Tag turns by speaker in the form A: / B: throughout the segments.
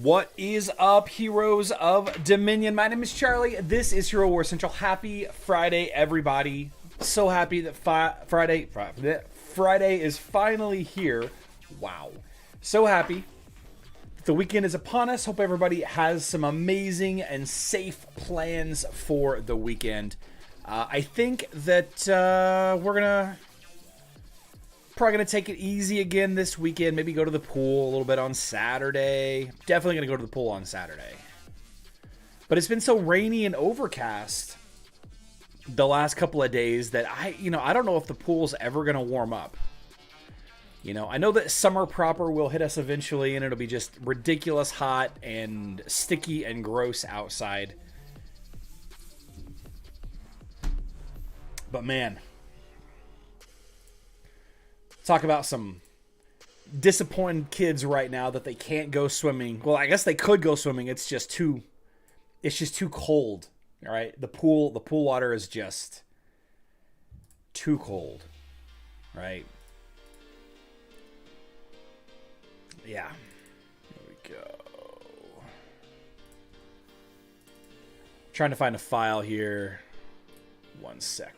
A: What is up, heroes of Dominion? My name is Charlie. This is Hero War Central. Happy Friday, everybody. So happy that Friday is finally here. Wow. So happy. The weekend is upon us. Hope everybody has some amazing and safe plans for the weekend. I think that we're probably going to take it easy again this weekend. Maybe go to the pool a little bit on Saturday. Definitely going to go to the pool on Saturday. But it's been so rainy and overcast the last couple of days that I don't know if the pool's ever going to warm up. I know that summer proper will hit us eventually and it'll be just ridiculous hot and sticky and gross outside. But man, talk about some disappointed kids right now that they can't go swimming. Well, I guess they could go swimming. It's just too cold. All right. The pool water is just too cold. Right. Yeah. Here we go. Trying to find a file here. One sec.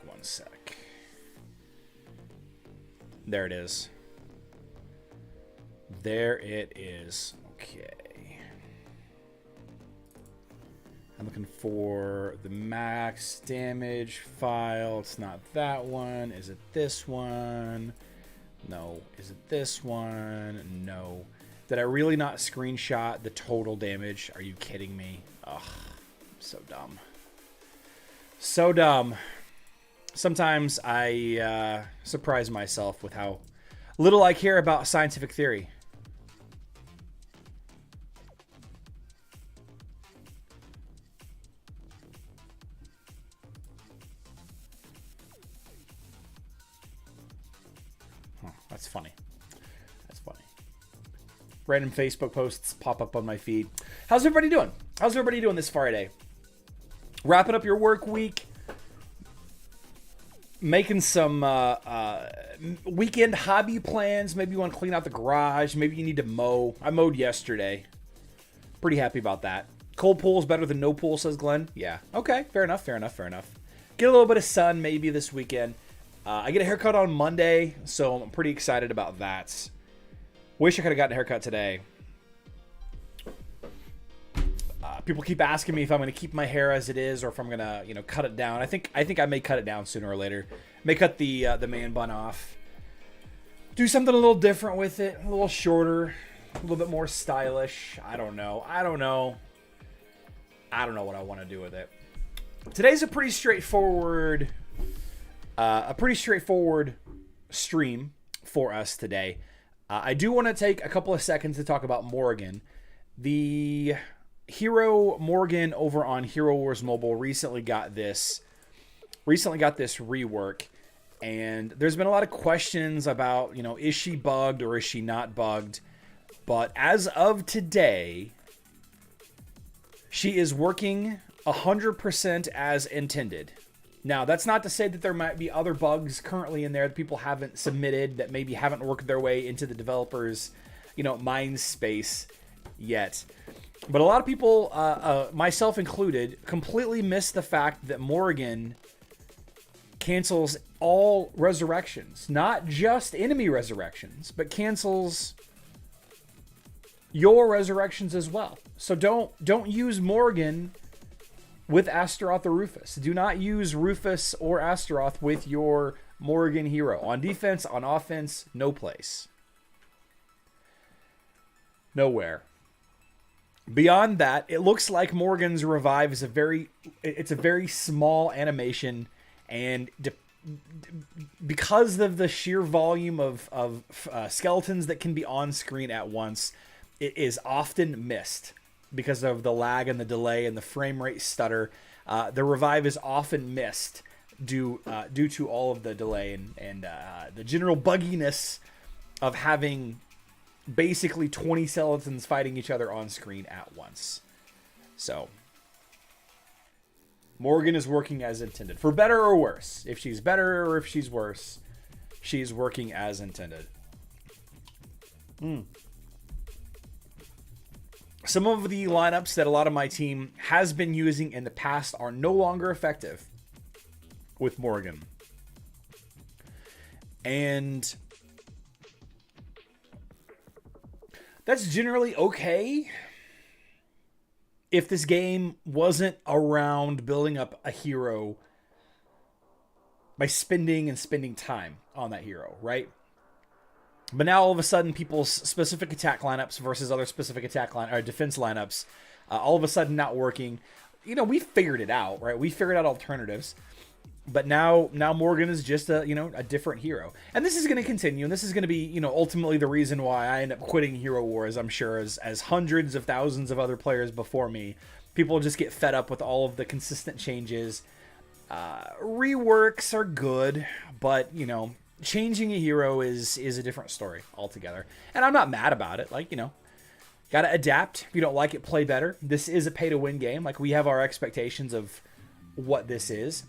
A: There it is. There it is. Okay. I'm looking for the max damage file. It's not that one. Is it this one? No. Is it this one? No. Did I really not screenshot the total damage? Are you kidding me? Ugh. So dumb. So dumb. Sometimes I surprise myself with how little I care about scientific theory. That's funny. That's funny. Random Facebook posts pop up on my feed. How's everybody doing? How's everybody doing this Friday? Wrapping up your work week. Making some weekend hobby plans. Maybe you want to clean out the garage. Maybe you need to mow. I mowed yesterday. Pretty happy about that. Cold pool is better than no pool, says Glenn. Yeah. Okay. Fair enough. Get a little bit of sun maybe this weekend. I get a haircut on Monday, so I'm pretty excited about that. Wish I could have gotten a haircut today. People keep asking me if I'm going to keep my hair as it is or if I'm going to, cut it down. I think I may cut it down sooner or later. May cut the man bun off. Do something a little different with it. A little shorter. A little bit more stylish. I don't know what I want to do with it. Today's a pretty straightforward stream for us today. I do want to take a couple of seconds to talk about Morrigan. The hero Morrigan over on Hero Wars Mobile recently got this rework, and there's been a lot of questions about, is she bugged or is she not bugged? But as of today, she is working 100% as intended. Now, that's not to say that there might be other bugs currently in there that people haven't submitted that maybe haven't worked their way into the developers, mind space yet. But a lot of people, myself included, completely miss the fact that Morrigan cancels all resurrections. Not just enemy resurrections, but cancels your resurrections as well. So don't use Morrigan with Astaroth or Rufus. Do not use Rufus or Astaroth with your Morrigan hero. On defense, on offense, no place. Nowhere. Beyond that, it looks like Morgan's revive is a very small animation, and because of the sheer volume of skeletons that can be on screen at once, it is often missed because of the lag and the delay and the frame rate stutter. The revive is often missed due to all of the delay and the general bugginess of having basically 20 skeletons fighting each other on screen at once. So Morgan is working as intended, for better or worse. If she's better or if she's worse, she's working as intended. Some of the lineups that a lot of my team has been using in the past are no longer effective with Morgan. And that's generally okay if this game wasn't around building up a hero by spending time on that hero, right? But now all of a sudden people's specific attack lineups versus other specific defense lineups, all of a sudden not working. You know, we figured it out, right? We figured out alternatives. But now Morgan is just a different hero. And this is going to continue, and this is going to be, ultimately the reason why I end up quitting Hero Wars, I'm sure, as hundreds of thousands of other players before me. People just get fed up with all of the consistent changes. Reworks are good, but, changing a hero is a different story altogether. And I'm not mad about it. Got to adapt. If you don't like it, play better. This is a pay-to-win game. We have our expectations of what this is.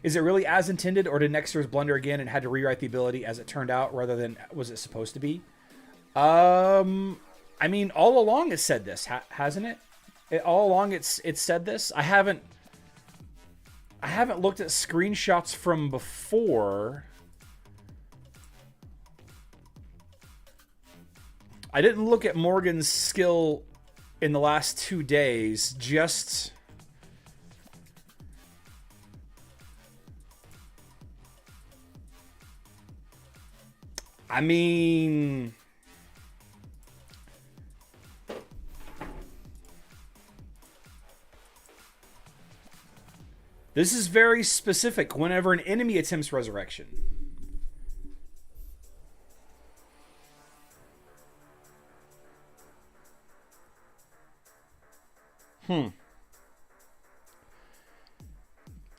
A: Is it really as intended, or did Nexters blunder again and had to rewrite the ability as it turned out rather than was it supposed to be? I mean, all along it said this, hasn't it? All along it's said this. I haven't looked at screenshots from before. I didn't look at Morgan's skill in the last 2 days, just... I mean, this is very specific. Whenever an enemy attempts resurrection.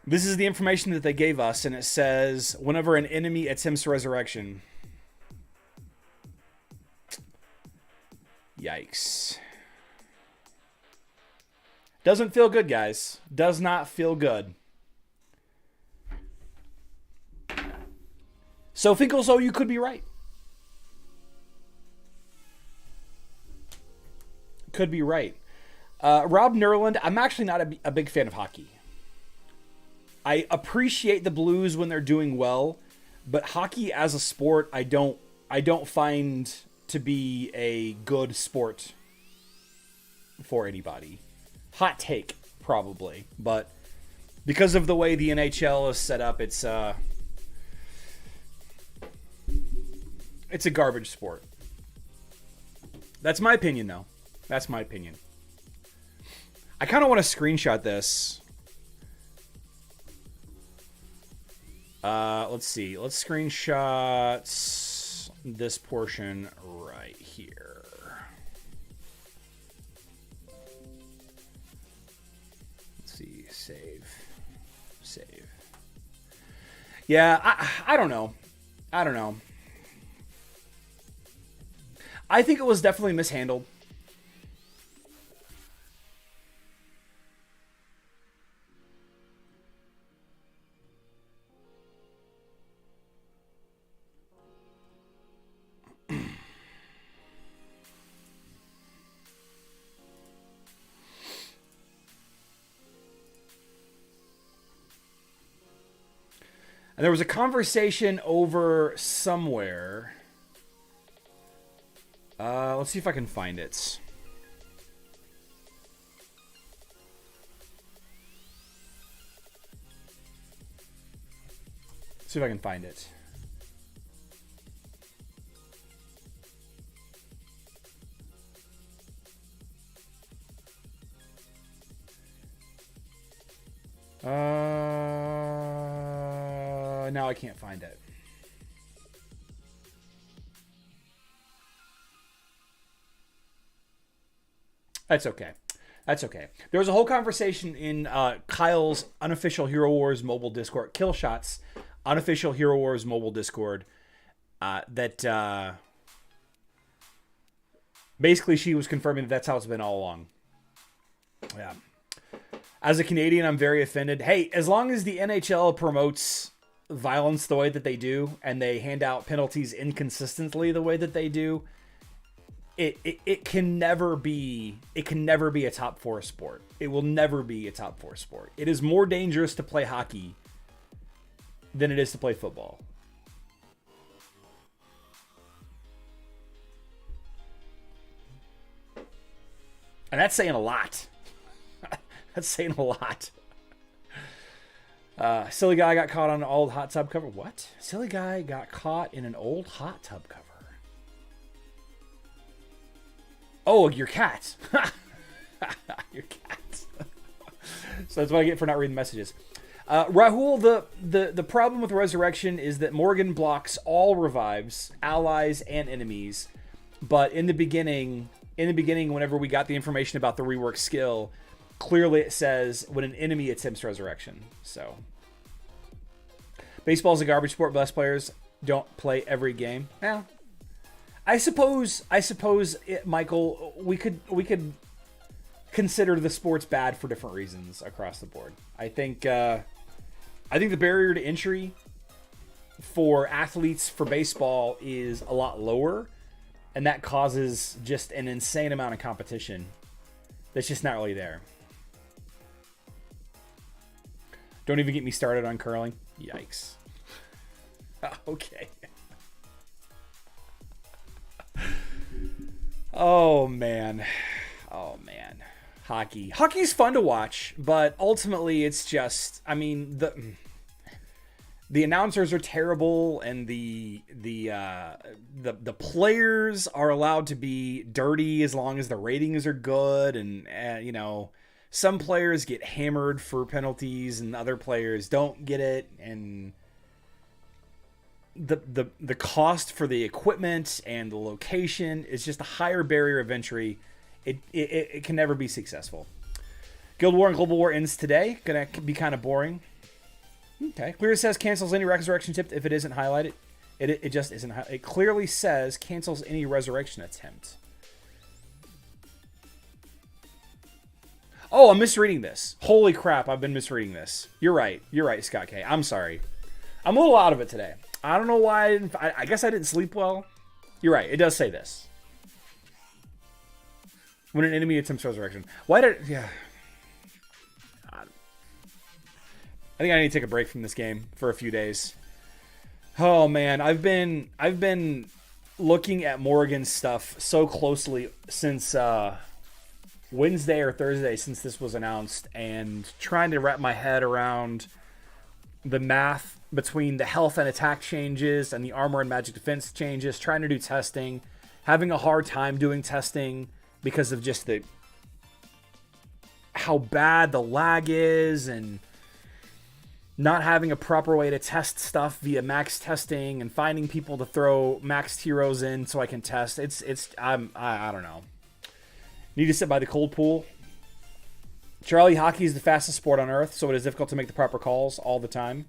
A: This is the information that they gave us, and it says, whenever an enemy attempts resurrection. Yikes. Doesn't feel good, guys. Does not feel good. So Finkelso, you could be right. Could be right. Rob Nerland, I'm actually not a big fan of hockey. I appreciate the Blues when they're doing well, but hockey as a sport, I don't find to be a good sport for anybody. Hot take, probably, but because of the way the NHL is set up, it's a garbage sport. That's my opinion, though. That's my opinion. I kind of want to screenshot this. Let's see. Let's screenshot this portion right here. Let's see. Save. Yeah, I don't know. I think it was definitely mishandled. And there was a conversation over somewhere. Let's see if I can find it. See if I can find it. Now I can't find it. That's okay. That's okay. There was a whole conversation in Kyle's unofficial Hero Wars mobile Discord, Killshot's unofficial Hero Wars mobile Discord, that basically she was confirming that that's how it's been all along. Yeah. As a Canadian, I'm very offended. Hey, as long as the NHL promotes violence the way that they do, and they hand out penalties inconsistently the way that they do, it can never be a top 4 sport. It will never be a top 4 sport. It is more dangerous to play hockey than it is to play football. And that's saying a lot. That's saying a lot. Silly guy got caught on an old hot tub cover. What? Silly guy got caught in an old hot tub cover. Oh, your cat. Your cat. So that's what I get for not reading messages. Rahul, the problem with Resurrection is that Morrigan blocks all revives, allies, and enemies. But in the beginning, whenever we got the information about the rework skill, clearly it says when an enemy attempts Resurrection. So baseball's a garbage sport. Best players don't play every game. Yeah. I suppose, Michael, we could consider the sports bad for different reasons across the board. I think the barrier to entry for athletes for baseball is a lot lower, and that causes just an insane amount of competition that's just not really there. Don't even get me started on curling. Yikes. Okay. Oh man. Hockey's fun to watch, but ultimately it's just, I mean, the announcers are terrible, and the players are allowed to be dirty as long as the ratings are good, and you know, some players get hammered for penalties and other players don't get it, and the cost for the equipment and the location is just a higher barrier of entry. It can never be successful. Guild War and Global War ends today. Gonna be kind of boring. Okay. Clearly says cancels any resurrection attempt if it isn't highlighted. It just isn't. It clearly says cancels any resurrection attempt. Oh, I'm misreading this. Holy crap, I've been misreading this. You're right, Scott K. I'm sorry. I'm a little out of it today. I don't know why. I guess I didn't sleep well. You're right. It does say this. When an enemy attempts resurrection. Why did... Yeah. I think I need to take a break from this game for a few days. Oh, man. I've been looking at Morrigan's stuff so closely since Wednesday or Thursday since this was announced, and trying to wrap my head around the math between the health and attack changes and the armor and magic defense changes, trying to do testing, having a hard time doing testing because of just how bad the lag is, and not having a proper way to test stuff via max testing, and finding people to throw maxed heroes in so I can test. I don't know. Need to sit by the cold pool. Charlie, hockey is the fastest sport on earth, so it is difficult to make the proper calls all the time.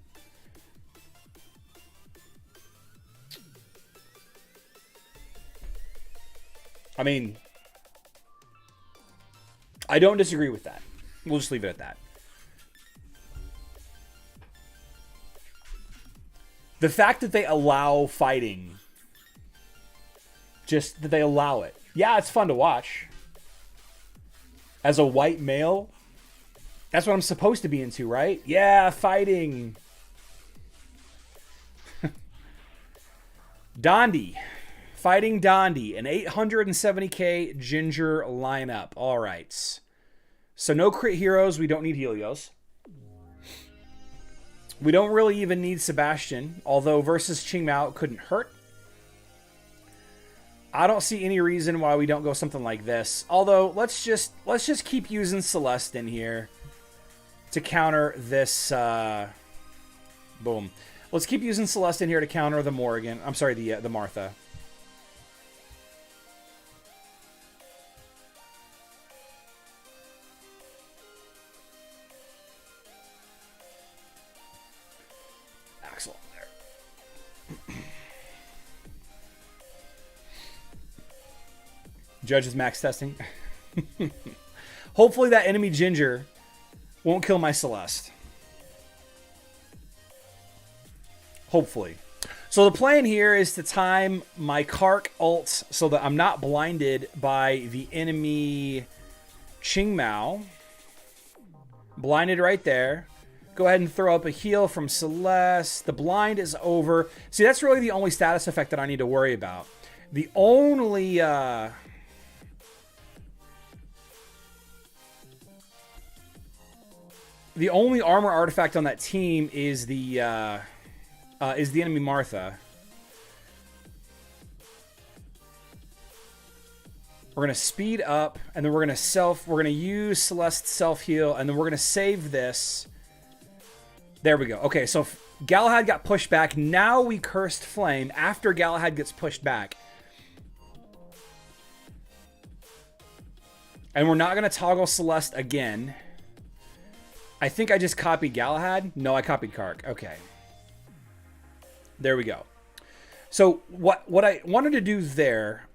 A: I mean, I don't disagree with that. We'll just leave it at that. The fact that they allow fighting, just that they allow it. Yeah, it's fun to watch. As a white male, that's what I'm supposed to be into, right? Yeah, fighting. Dondi. Fighting Dondi. An 870k Ginger lineup. All right. So no crit heroes. We don't need Helios. We don't really even need Sebastian, although versus Qingmao couldn't hurt. I don't see any reason why we don't go something like this. Although let's just keep using Celeste in here to counter this. Boom. Let's keep using Celeste in here to counter the Morrigan. I'm sorry, the Martha. Axel there. Judge is max testing. Hopefully that enemy Ginger won't kill my Celeste. Hopefully. So the plan here is to time my Kark ult so that I'm not blinded by the enemy Ching Mao. Blinded right there. Go ahead and throw up a heal from Celeste. The blind is over. See, that's really the only status effect that I need to worry about. The only... the only armor artifact on that team is the enemy Martha. We're going to speed up, and then we're going to use Celeste's self-heal, and then we're going to save this. There we go. Okay, so Galahad got pushed back. Now we Cursed Flame after Galahad gets pushed back. And we're not going to toggle Celeste again. I think I just copied Galahad. No, I copied Kark. Okay. There we go. So what I wanted to do there,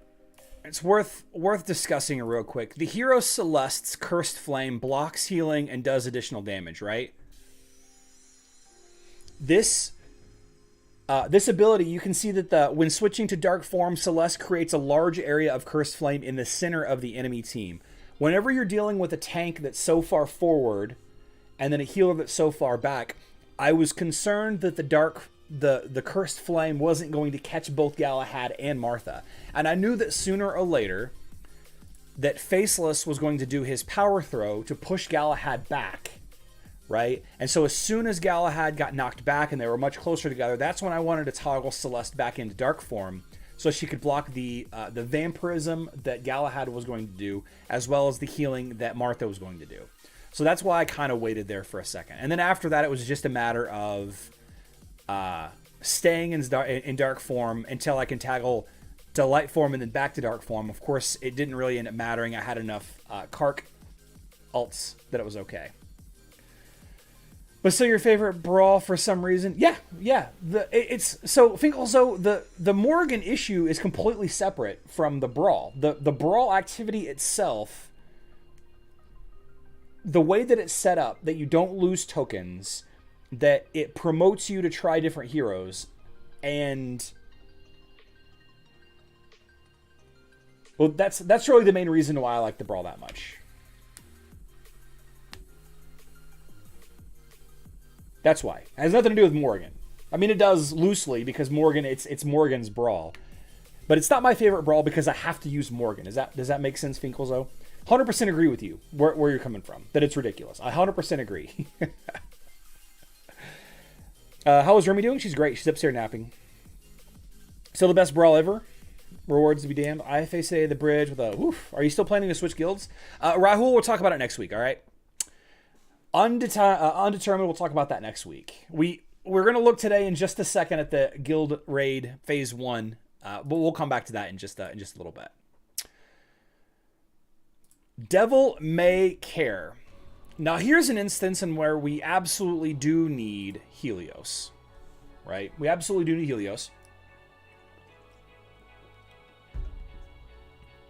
A: it's worth discussing it real quick. The hero Celeste's Cursed Flame blocks healing and does additional damage, right? This ability, you can see that when switching to Dark Form, Celeste creates a large area of Cursed Flame in the center of the enemy team. Whenever you're dealing with a tank that's so far forward and then a healer that's so far back, I was concerned that the Cursed Flame wasn't going to catch both Galahad and Martha. And I knew that sooner or later that Faceless was going to do his power throw to push Galahad back, right? And so as soon as Galahad got knocked back and they were much closer together, that's when I wanted to toggle Celeste back into Dark Form so she could block the vampirism that Galahad was going to do, as well as the healing that Martha was going to do. So that's why I kind of waited there for a second. And then after that, it was just a matter of staying in Dark Form until I can tackle to Light Form and then back to Dark Form. Of course, it didn't really end up mattering. I had enough Kark ults that it was okay. But so your favorite Brawl for some reason? Yeah. The Morrigan issue is completely separate from the Brawl. The Brawl activity itself, the way that it's set up, that you don't lose tokens, that it promotes you to try different heroes, and well, that's really the main reason why I like the Brawl that much. That's why. It has nothing to do with Morrigan. I mean, it does loosely because Morrigan, it's Morrigan's Brawl, but it's not my favorite Brawl because I have to use Morrigan. Does that make sense, Finkelzo? 100% agree with you where you're coming from. That it's ridiculous. I 100% agree. How is Remy doing? She's great. She's upstairs napping. Still the best Brawl ever. Rewards to be damned. IFA the bridge with a woof. Are you still planning to switch guilds? Rahul, we'll talk about it next week, all right? Undetermined, we'll talk about that next week. We're going to look today in just a second at the guild raid phase 1, but we'll come back to that in just a little bit. Devil May Care. Now, here's an instance in where we absolutely do need Helios, right? We absolutely do need Helios.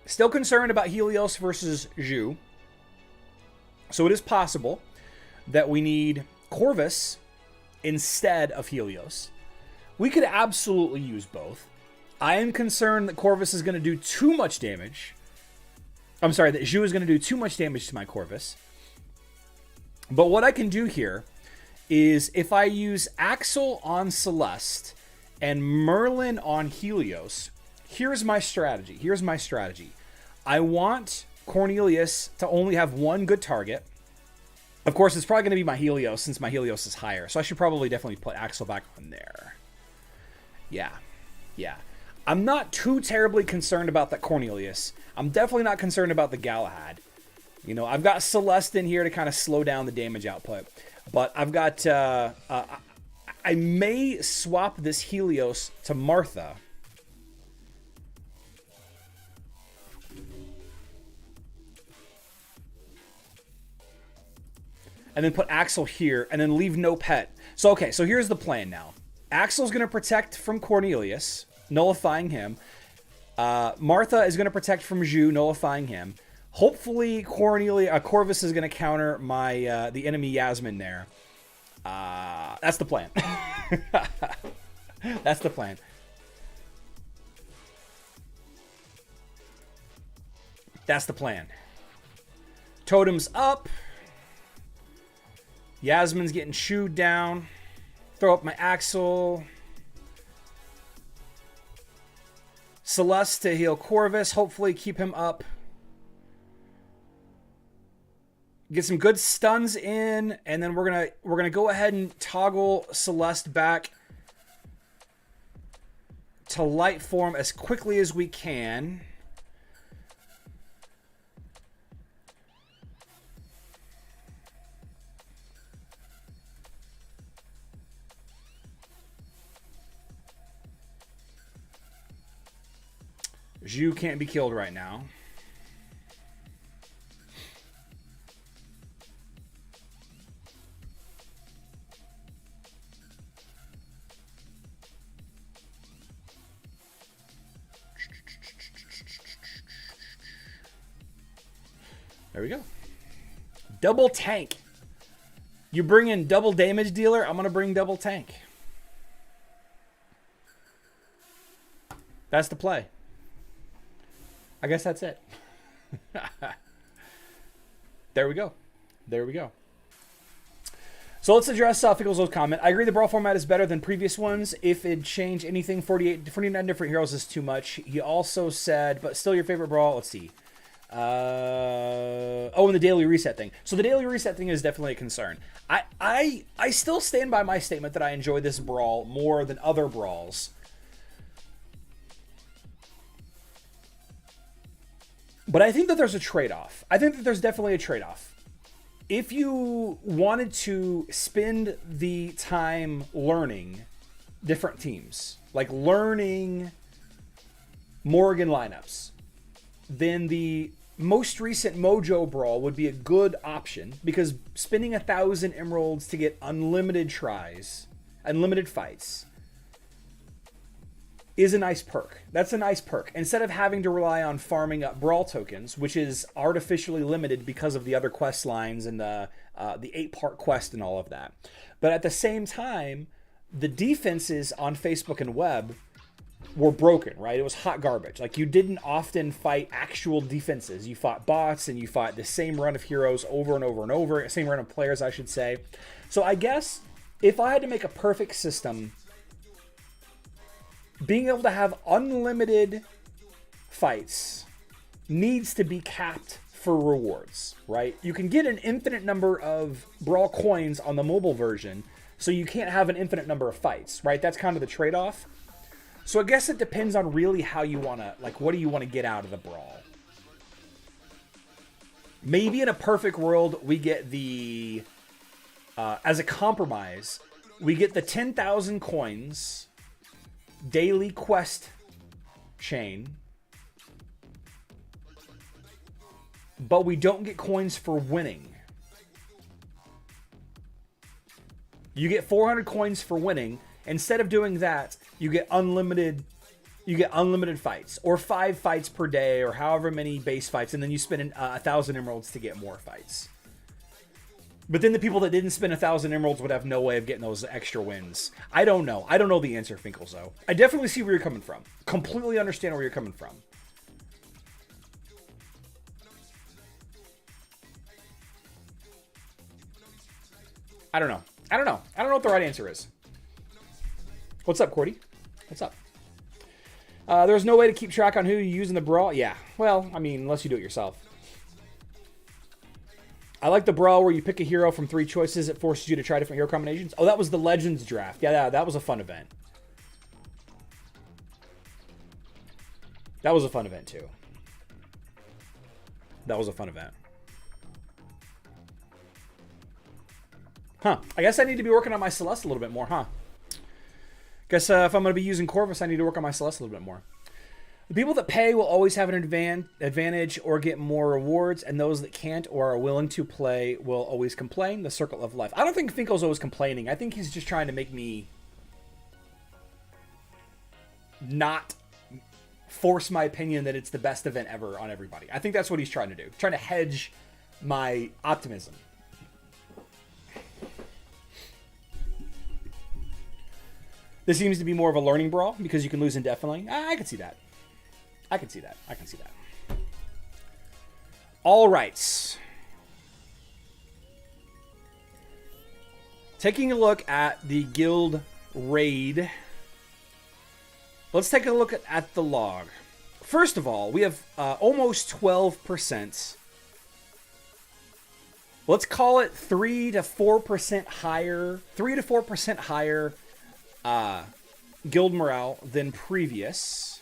A: Still concerned about Helios versus Zhu. So it is possible that we need Corvus instead of Helios. We could absolutely use both. I am concerned that Corvus is going to do too much damage. I'm sorry, that Zhu is going to do too much damage to my Corvus. But what I can do here is if I use Axel on Celeste and Merlin on Helios, here's my strategy. I want Cornelius to only have one good target. Of course, it's probably going to be my Helios since my Helios is higher. So I should probably definitely put Axel back on there. Yeah. I'm not too terribly concerned about that Cornelius. I'm definitely not concerned about the Galahad. You know, I've got Celeste in here to kind of slow down the damage output. But I've got... I may swap this Helios to Martha. And then put Axel here, and then leave no pet. So, okay, so here's the plan now. Axel's going to protect from Cornelius, nullifying him. Martha is going to protect from Zhu, nullifying him. Hopefully, Corvus is going to counter my the enemy Yasmin there. That's the plan. That's the plan. That's the plan. Totem's up. Yasmin's getting chewed down. Throw up my Axel. Celeste to heal Corvus. Hopefully keep him up. Get some good stuns in, and then we're gonna go ahead and toggle Celeste back to light form as quickly as we can. Zhu can't be killed right now. There we go. Double tank. You bring in double damage dealer, I'm going to bring double tank. That's the play. I guess that's it. There we go. There we go. So let's address Fickle's comment. I agree the Brawl format is better than previous ones. If it changed anything, 49 different heroes is too much. He also said, but still your favorite Brawl? Let's see. Oh, and the daily reset thing. So the daily reset thing is definitely a concern. I still stand by my statement that I enjoy this Brawl more than other Brawls. But I think that there's a trade-off. I think that there's definitely a trade-off. If you wanted to spend the time learning different teams, like learning Morrigan lineups, then the most recent Mojo Brawl would be a good option, because spending 1,000 emeralds to get unlimited tries, unlimited fights, is a nice perk. That's a nice perk. Instead of having to rely on farming up Brawl tokens, which is artificially limited because of the other quest lines and the 8-part quest and all of that. But at the same time, the defenses on Facebook and web were broken, right? It was hot garbage. Like, you didn't often fight actual defenses. You fought bots, and you fought the same run of heroes over and over and over. Same run of players, I should say. So I guess if I had to make a perfect system, being able to have unlimited fights needs to be capped for rewards, right? You can get an infinite number of Brawl coins on the mobile version, so you can't have an infinite number of fights, right? That's kind of the trade-off. So I guess it depends on really how you want to, like, what do you want to get out of the Brawl? Maybe in a perfect world, we get the, as a compromise, we get the 10,000 coins daily quest chain, but we don't get coins for winning. You get 400 coins for winning. Instead of doing that, you get unlimited fights, or 5 fights per day, or however many base fights, and then you spend 1,000 emeralds to get more fights. But then the people that didn't spend 1,000 emeralds would have no way of getting those extra wins. I don't know. I don't know the answer, Finkles, though. I definitely see where you're coming from. Completely understand where you're coming from. I don't know. I don't know what the right answer is. What's up, Cordy? What's up? There's no way to keep track on who you use in the Brawl. Yeah. Well, I mean, unless you do it yourself. I like the Brawl where you pick a hero from 3 choices. It forces you to try different hero combinations. Oh, that was the Legends draft. Yeah, that was a fun event. That was a fun event, too. That was a fun event. Huh. I guess I need to be working on my Celeste a little bit more, huh? Guess if I'm going to be using Corvus, I need to work on my Celeste a little bit more. The people that pay will always have an advantage or get more rewards, and those that can't or are willing to play will always complain. The circle of life. I don't think Finkel's always complaining. I think he's just trying to make me not force my opinion that it's the best event ever on everybody. I think that's what he's trying to do. Trying to hedge my optimism. This seems to be more of a learning brawl because you can lose indefinitely. I can see that. I can see that. I can see that. All right. Taking a look at the guild raid. Let's take a look at the log. First of all, we have almost 12%. Let's call it 3 to 4% higher. 3 to 4% higher guild morale than previous.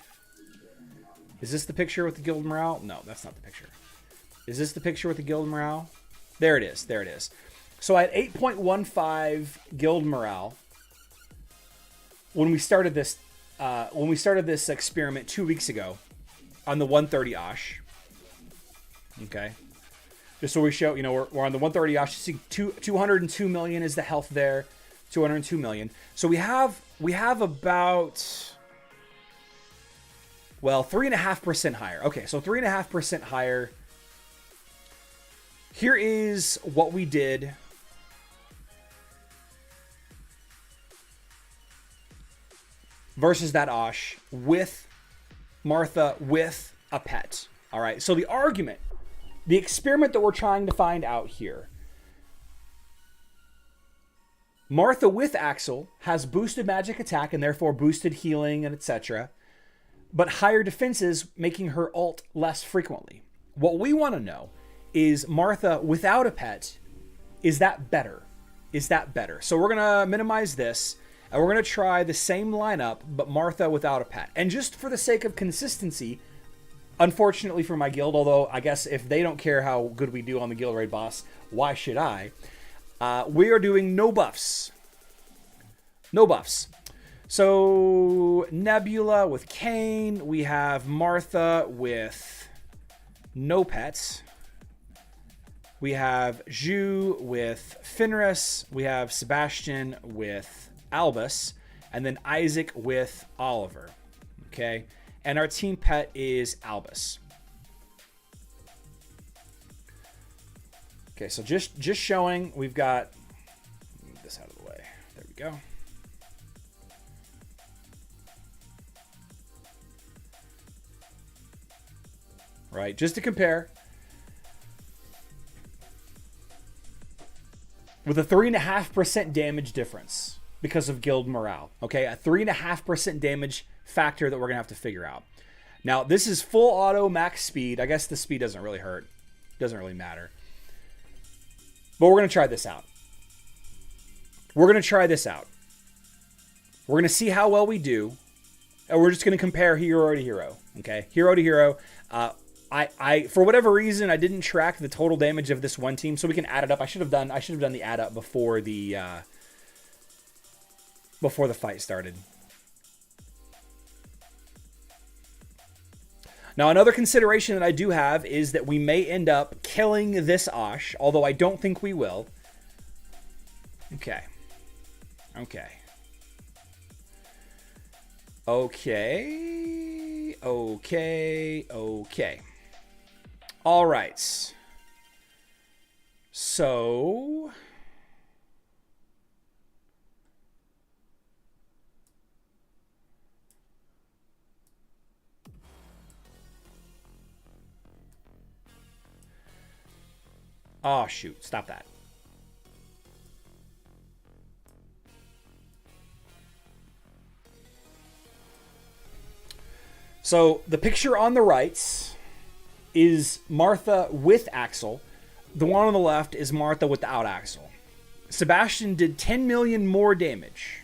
A: Is this the picture with the guild morale? No, that's not the picture. Is this the picture with the guild morale? There it is. There it is. So I had 8.15 guild morale when we started this. When we started this experiment 2 weeks ago on the 130 Osh. Okay. Just so we show, you know, we're on the 130 Osh. You see 202 million is the health there. 202 million. So we have about, well, 3.5% higher. Okay, so 3.5% higher. Here is what we did versus that Osh with Martha with a pet. All right, so the argument, the experiment that we're trying to find out here, Martha with Axel has boosted magic attack and therefore boosted healing and etc., but higher defenses, making her ult less frequently. What we want to know is Martha without a pet, is that better? Is that better? So we're going to minimize this, and we're going to try the same lineup, but Martha without a pet. And just for the sake of consistency, unfortunately for my guild, although I guess if they don't care how good we do on the guild raid boss, why should I? We are doing no buffs. No buffs. So Nebula with Kane. We have Martha with no pets. We have Zhu with Fenris. We have Sebastian with Albus. And then Isaac with Oliver. Okay. And our team pet is Albus. Okay, so just showing, we've got, move this out of the way. There we go. Right, just to compare, with a 3.5% damage difference because of guild morale. Okay, a 3.5% damage factor that we're gonna have to figure out. Now, this is full auto max speed. I guess the speed doesn't really hurt. Doesn't really matter. But we're going to try this out. We're going to try this out. We're going to see how well we do. And we're just going to compare hero to hero. Okay? Hero to hero. I for whatever reason, I didn't track the total damage of this one team, so we can add it up. I should have done the add up before the fight started. Now, another consideration that I do have is that we may end up killing this Osh, although I don't think we will. Okay. Okay. Okay. Okay. Okay. All right. So... oh, shoot. Stop that. So the picture on the right is Martha with Axel. The one on the left is Martha without Axel. Sebastian did 10 million more damage.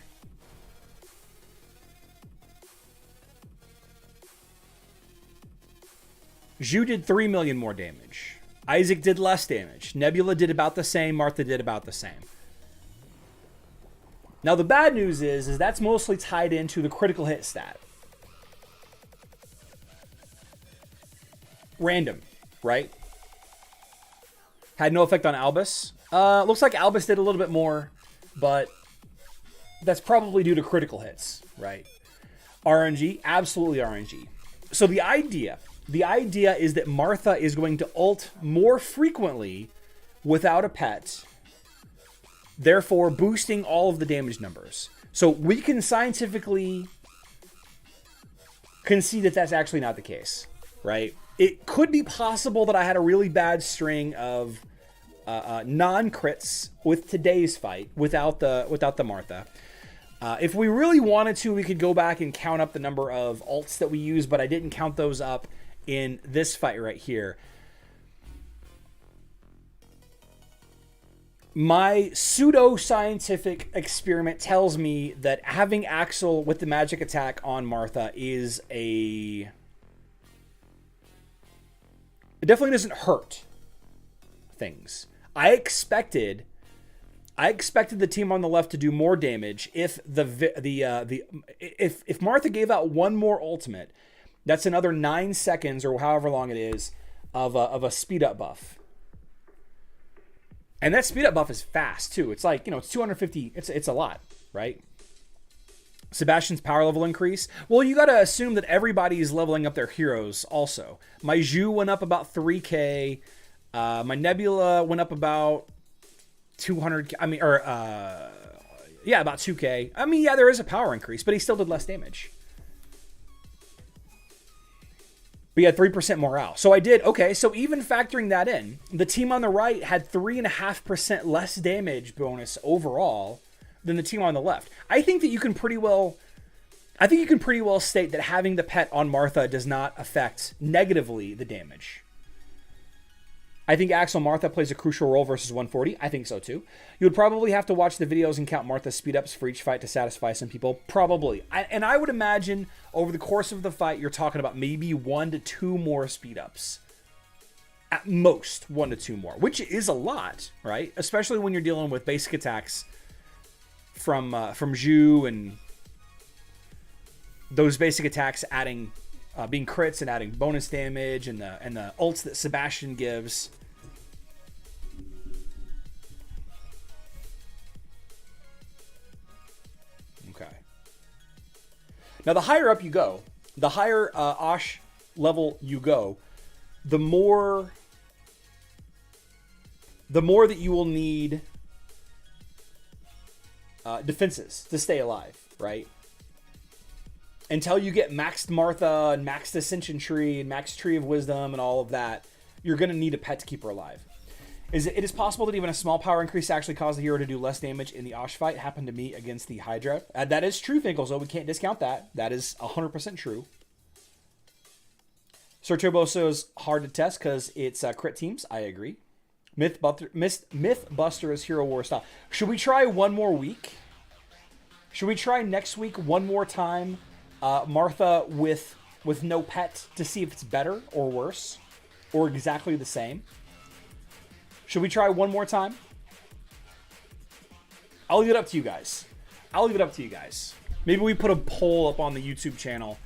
A: Zhu did 3 million more damage. Isaac did less damage. Nebula did about the same. Martha did about the same. Now, the bad news is that's mostly tied into the critical hit stat. Random, right? Had no effect on Albus. Looks like Albus did a little bit more, but that's probably due to critical hits, right? RNG, absolutely RNG. So the idea is that Martha is going to ult more frequently without a pet, therefore boosting all of the damage numbers. So we can scientifically concede that that's actually not the case, right? It could be possible that I had a really bad string of non-crits with today's fight without the Martha. If we really wanted to, we could go back and count up the number of ults that we use, but I didn't count those up in this fight right here. My pseudo-scientific experiment tells me that having Axel with the magic attack on Martha is it definitely doesn't hurt things. I expected the team on the left to do more damage if if Martha gave out one more ultimate. That's another 9 seconds or however long it is of a speed up buff. And that speed up buff is fast too. It's like, it's 250. It's a lot, right? Sebastian's power level increase. Well, you got to assume that everybody's leveling up their heroes also. My Zhu went up about 3k. My Nebula went up about 200. About 2k. I mean, yeah, there is a power increase, but he still did less damage. But he had 3% morale. So I did, okay, so even factoring that in, the team on the right had 3.5% less damage bonus overall than the team on the left. I think you can pretty well state that having the pet on Martha does not affect negatively the damage. I think Axel Martha plays a crucial role versus 140. I think so too. You would probably have to watch the videos and count Martha's speed ups for each fight to satisfy some people. Probably. And I would imagine over the course of the fight, you're talking about maybe 1 to 2 more speed ups. At most, 1 to 2 more, which is a lot, right? Especially when you're dealing with basic attacks from Zhu and those basic attacks adding being crits and adding bonus damage and the ults that Sebastian gives. Okay. Now the higher up you go, the higher Osh level you go, the more that you will need defenses to stay alive, right? Until you get maxed Martha and maxed Ascension Tree and maxed Tree of Wisdom and all of that, you're going to need a pet to keep her alive. It is possible that even a small power increase actually caused the hero to do less damage in the Osh fight. It happened to me against the Hydra. That is true, Finkel, so we can't discount that. That is 100% true. Sir Turboso is hard to test because it's crit teams. I agree. Mythbuster is Hero War style. Should we try one more week? Should we try next week one more time? Martha with no pet to see if it's better or worse or exactly the same. Should we try one more time? I'll leave it up to you guys. Maybe we put a poll up on the YouTube channel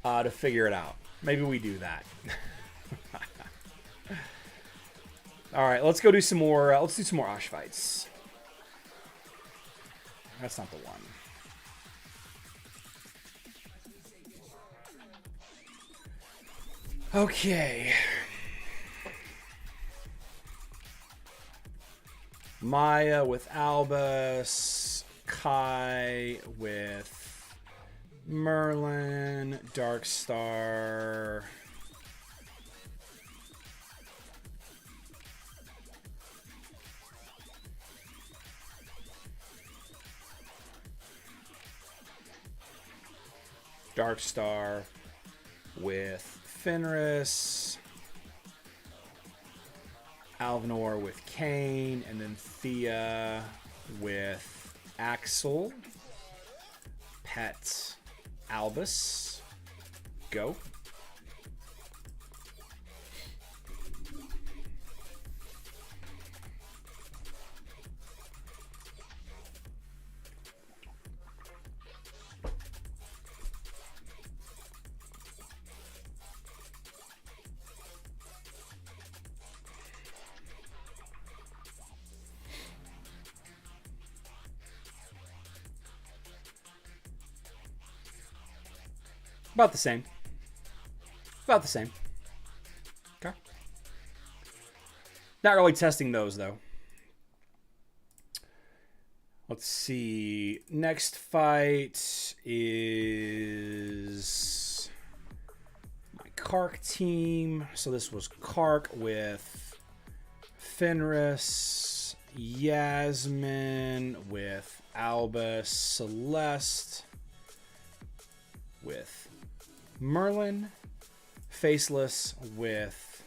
A: to figure it out. Maybe we do that. All right, let's go do some more. Let's do some more Osh fights. That's not the one. Okay. Maya with Albus. Kai with Merlin. Darkstar. Darkstar with Fenris, Alvinor with Kane, and then Thea with Axel, Pet, Albus. Go. About the same. About the same. Okay. Not really testing those, though. Let's see. Next fight is my Kark team. So this was Kark with Fenris, Yasmin with Albus, Celeste with Merlin, Faceless with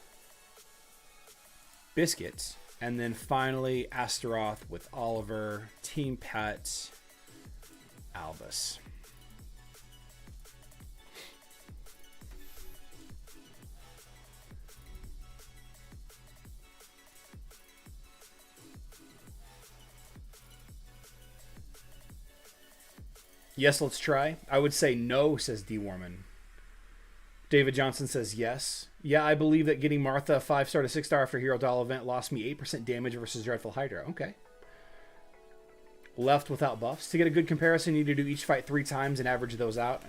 A: Biscuits, and then finally Astaroth with Oliver, Team Pet, Albus. Yes, let's try. I would say no, says D. Warman. David Johnson says yes. Yeah, I believe that getting Martha 5-star to 6-star after Hero Doll event lost me 8% damage versus Dreadful Hydra. Okay. Left without buffs. To get a good comparison, you need to do each fight 3 times and average those out.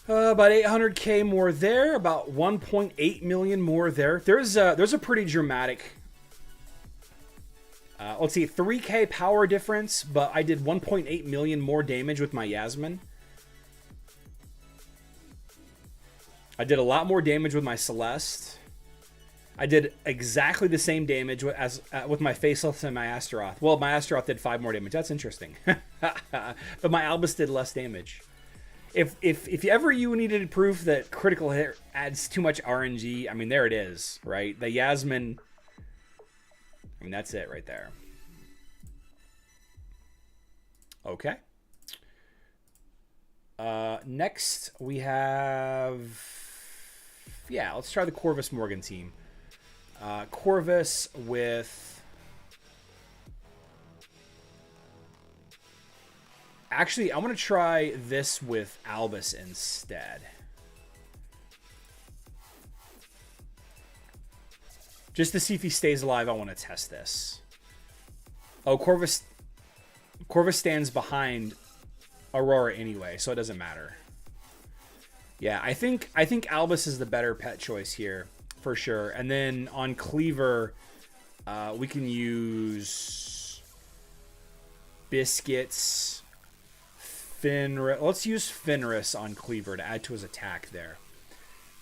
A: About 800k more there, about 1.8 million more there. There's a pretty dramatic, let's see, 3k power difference, but I did 1.8 million more damage with my Yasmin. I did a lot more damage with my Celeste. I did exactly the same damage with my Faceless and my Astaroth. Well, my Astaroth did 5 more damage. That's interesting. But my Albus did less damage. If ever you needed proof that critical hit adds too much RNG, I mean, there it is, right? The Yasmin, I mean, that's it right there. Okay. Next, we have... Yeah, let's try the Corvus Morgan team. Corvus with... Actually, I want to try this with Albus instead. Just to see if he stays alive, I want to test this. Oh, Corvus stands behind Aurora anyway, so it doesn't matter. Yeah, I think Albus is the better pet choice here for sure. And then on Cleaver, we can use Biscuits. Let's use Fenris on Cleaver to add to his attack there.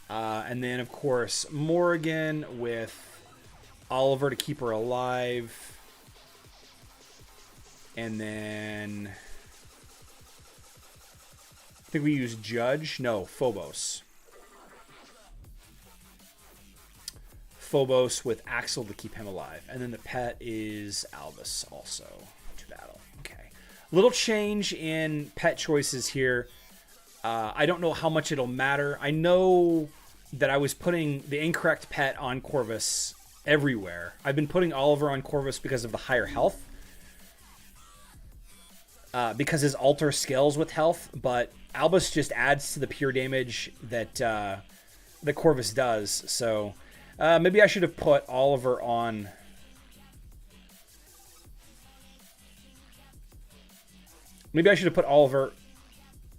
A: And then, of course, Morrigan with Oliver to keep her alive. And then... I think we use Judge. No, Phobos. Phobos with Axel to keep him alive. And then the pet is Albus also to battle. Okay. Little change in pet choices here. I don't know how much it'll matter. I know that I was putting the incorrect pet on Corvus everywhere. I've been putting Oliver on Corvus because of the higher health. Because his altar scales with health, but Albus just adds to the pure damage that the Corvus does. So maybe I should have put Oliver on... Maybe I should have put Oliver...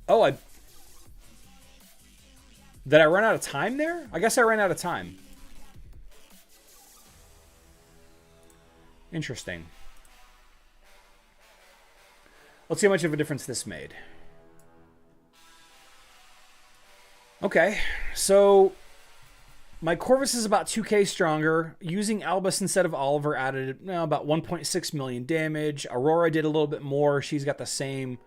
A: Oh, Did I run out of time there? I guess I ran out of time. Interesting. Let's see how much of a difference this made. Okay, so my Corvus is about 2k stronger. Using Albus instead of Oliver added about 1.6 million damage. Aurora did a little bit more. She's got the same...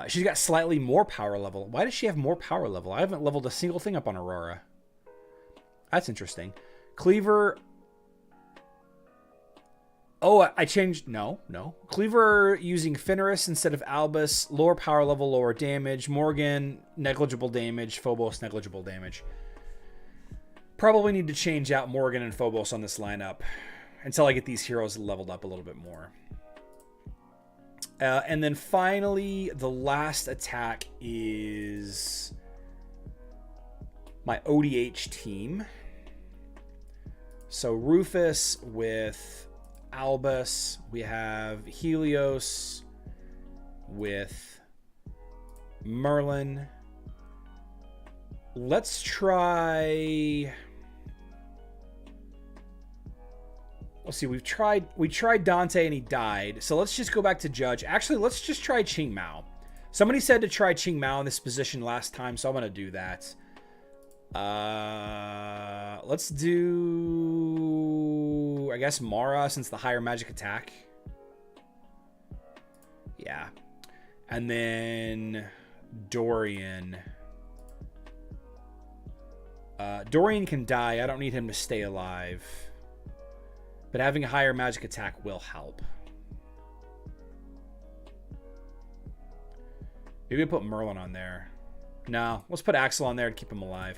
A: she's got slightly more power level. Why does she have more power level? I haven't leveled a single thing up on Aurora. That's interesting. Cleaver... Oh, I changed... No. Cleaver using Fenris instead of Albus. Lower power level, lower damage. Morgan, negligible damage. Phobos, negligible damage. Probably need to change out Morgan and Phobos on this lineup until I get these heroes leveled up a little bit more. And then finally, the last attack is my ODH team. So Rufus with Albus. We have Helios with Merlin. Let's try... Let's see, we tried Dante and he died. So let's just go back to Judge. Actually, let's just try Qing Mao. Somebody said to try Qing Mao in this position last time, so I'm going to do that. Let's do, I guess, Mara, since the higher magic attack. Yeah. And then Dorian. Dorian can die. I don't need him to stay alive. But having a higher magic attack will help. Maybe we'll put Merlin on there. No, let's put Axel on there to keep him alive.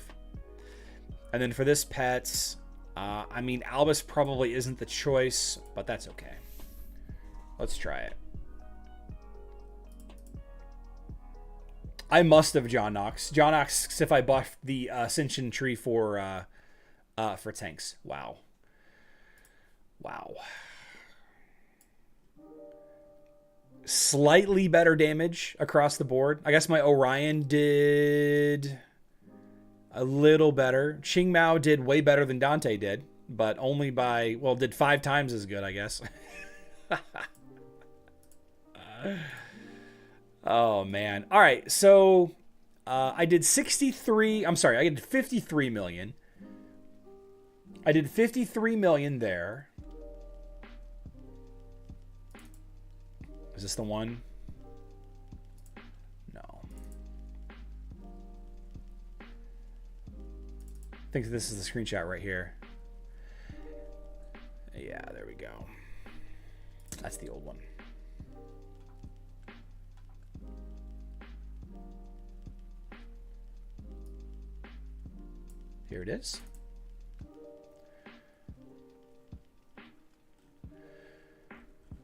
A: And then for this pet, I mean, Albus probably isn't the choice, but that's okay. Let's try it. I must have John Knox. John asks if I buffed the Ascension tree for tanks. Wow. Wow. Slightly better damage across the board. I guess my Orion did a little better. Qing Mao did way better than Dante did, but only by, well, did 5 times as good, I guess. Oh, man. All right, so I did 63. I'm sorry, I did 53 million. I did 53 million there. Is this the one? No. I think this is the screenshot right here. Yeah, there we go. That's the old one. Here it is.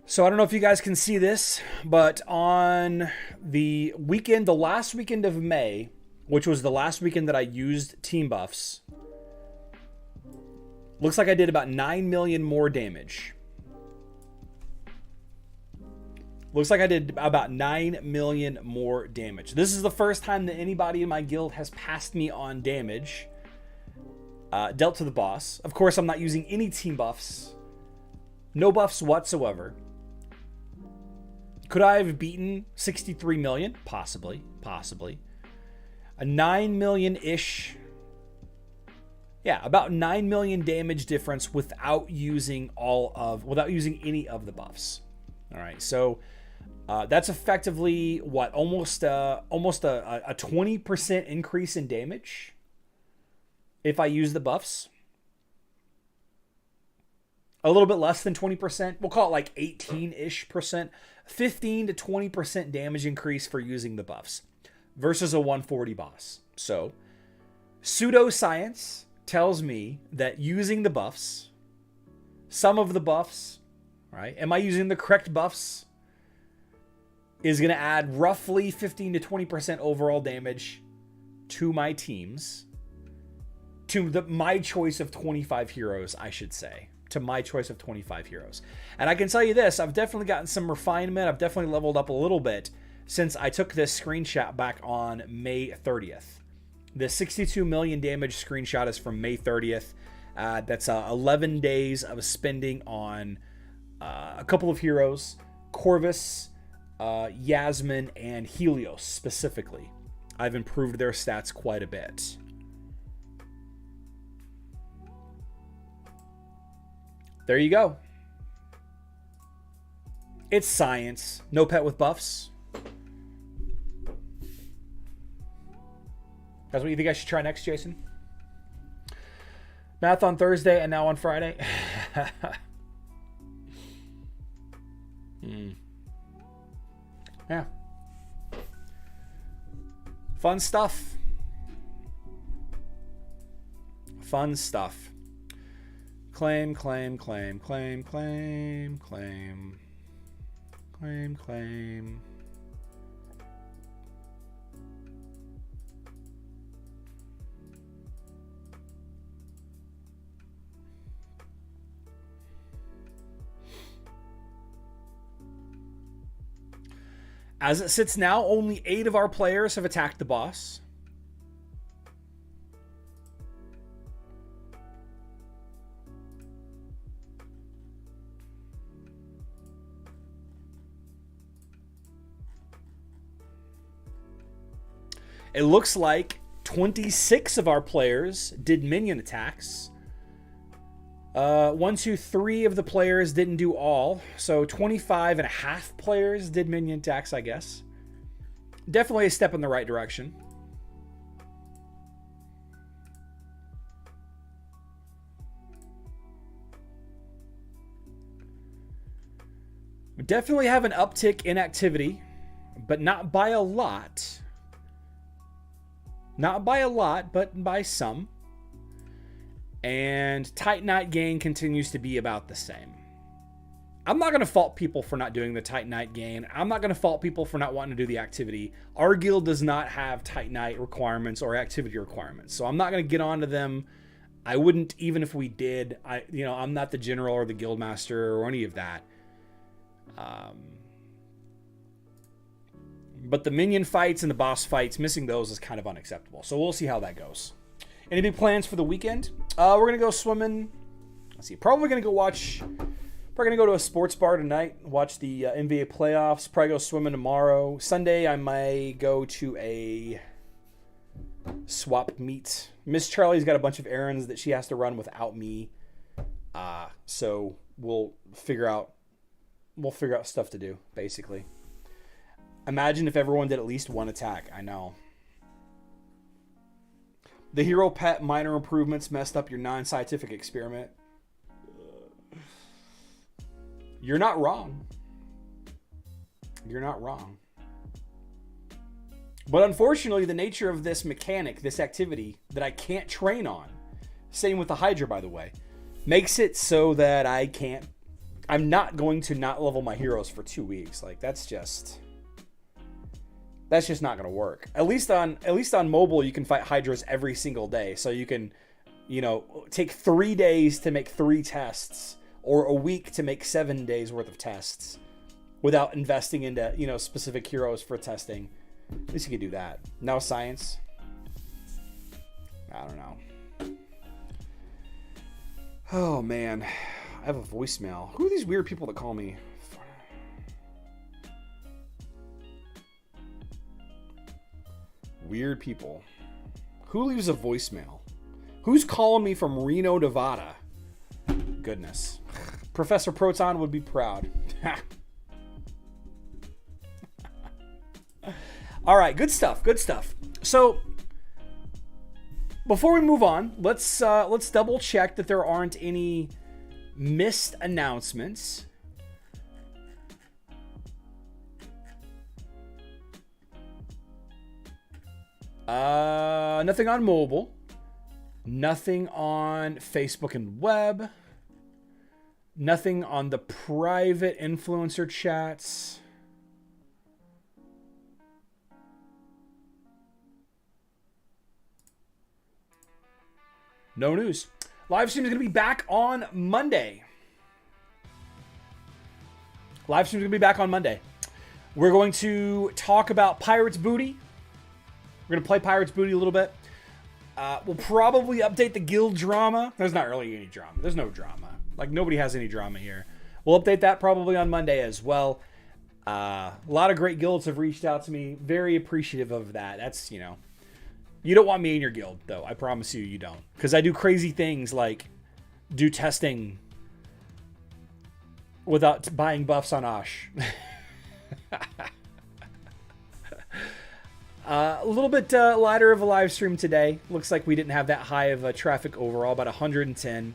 A: So I don't know if you guys can see this, but on the weekend, the last weekend of May, which was the last weekend that I used team buffs, looks like I did about 9 million more damage. Looks like I did about 9 million more damage. This is the first time that anybody in my guild has passed me on damage dealt to the boss. Of course, I'm not using any team buffs. No buffs whatsoever. Could I have beaten 63 million? Possibly. Possibly. A 9 million-ish. Yeah, about 9 million damage difference without using any of the buffs. All right, so that's effectively what, almost a 20% increase in damage if I use the buffs. A little bit less than 20%. We'll call it like 18-ish percent. 15 to 20% damage increase for using the buffs versus a 140 boss. So pseudoscience tells me that using the buffs, some of the buffs, right? Am I using the correct buffs? Is going to add roughly 15 to 20% overall damage to my teams, to my choice of 25 heroes, I should say. To my choice of 25 heroes. And I can tell you this, I've definitely gotten some refinement. I've definitely leveled up a little bit since I took this screenshot back on May 30th. The 62 million damage screenshot is from May 30th. That's 11 days of spending on a couple of heroes, Corvus, Yasmin, and Helios specifically. I've improved their stats quite a bit. There you go. It's science. No pet with buffs. That's what you think I should try next, Jason? Math on Thursday and now on Friday. Yeah. Fun stuff. Fun stuff. Claim, claim, claim, claim, claim, claim, Claim. As it sits now, only 8 of our players have attacked the boss. It looks like 26 of our players did minion attacks. 1, 2, 3 of the players didn't do all. So 25 and a half players did minion attacks, I guess. Definitely a step in the right direction. We definitely have an uptick in activity, but not by a lot. Not by a lot, but by some. And Titanite gain continues to be about the same. I'm not going to fault people for not doing the Titanite gain. I'm not going to fault people for not wanting to do the activity. Our guild does not have Titanite requirements or activity requirements, so I'm not going to get onto them. I wouldn't even if we did. I'm not the general or the guild master or any of that. But the minion fights and the boss fights, missing those is kind of unacceptable. So we'll see how that goes. Any big plans for the weekend? We're going to go swimming. Let's see. Probably going to go to a sports bar tonight, watch the NBA playoffs. Probably go swimming tomorrow. Sunday, I might go to a swap meet. Miss Charlie's got a bunch of errands that she has to run without me. So we'll figure out stuff to do, basically. Imagine if everyone did at least one attack. I know. The hero pet minor improvements messed up your non-scientific experiment. You're not wrong. You're not wrong. But unfortunately, the nature of this mechanic, this activity that I can't train on, same with the Hydra, by the way, makes it so that I'm not going to not level my heroes for 2 weeks. Like, that's just not going to work. At least on mobile, you can fight Hydras every single day. So you can, take 3 days to make 3 tests or a week to make 7 days worth of tests without investing into, specific heroes for testing. At least you can do that. Now science. I don't know. Oh, man. I have a voicemail. Who are these weird people that call me? Weird people. Who leaves a voicemail? Who's calling me from Reno, Nevada? Goodness. Professor Proton would be proud. All right, good stuff. Good stuff. So, before we move on, let's double check that there aren't any missed announcements. Nothing on mobile. Nothing on Facebook and web. Nothing on the private influencer chats. No news. Live stream is going to be back on Monday. Live stream is going to be back on Monday. We're going to talk about Pirates Booty. We're going to play Pirates Booty a little bit. We'll probably update the guild drama. There's not really any drama. There's no drama. Like, nobody has any drama here. We'll update that probably on Monday as well. A lot of great guilds have reached out to me. Very appreciative of that. That's, you don't want me in your guild, though. I promise you don't. Because I do crazy things like do testing without buying buffs on Ash. A little bit lighter of a live stream today. Looks like we didn't have that high of traffic overall, about 110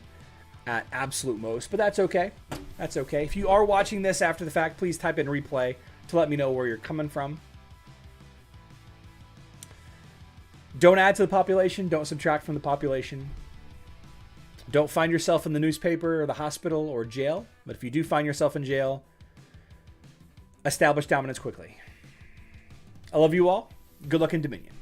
A: at absolute most, but that's okay. That's okay. If you are watching this after the fact, please type in replay to let me know where you're coming from. Don't add to the population. Don't subtract from the population. Don't find yourself in the newspaper or the hospital or jail. But if you do find yourself in jail, establish dominance quickly. I love you all. Good luck in Dominion.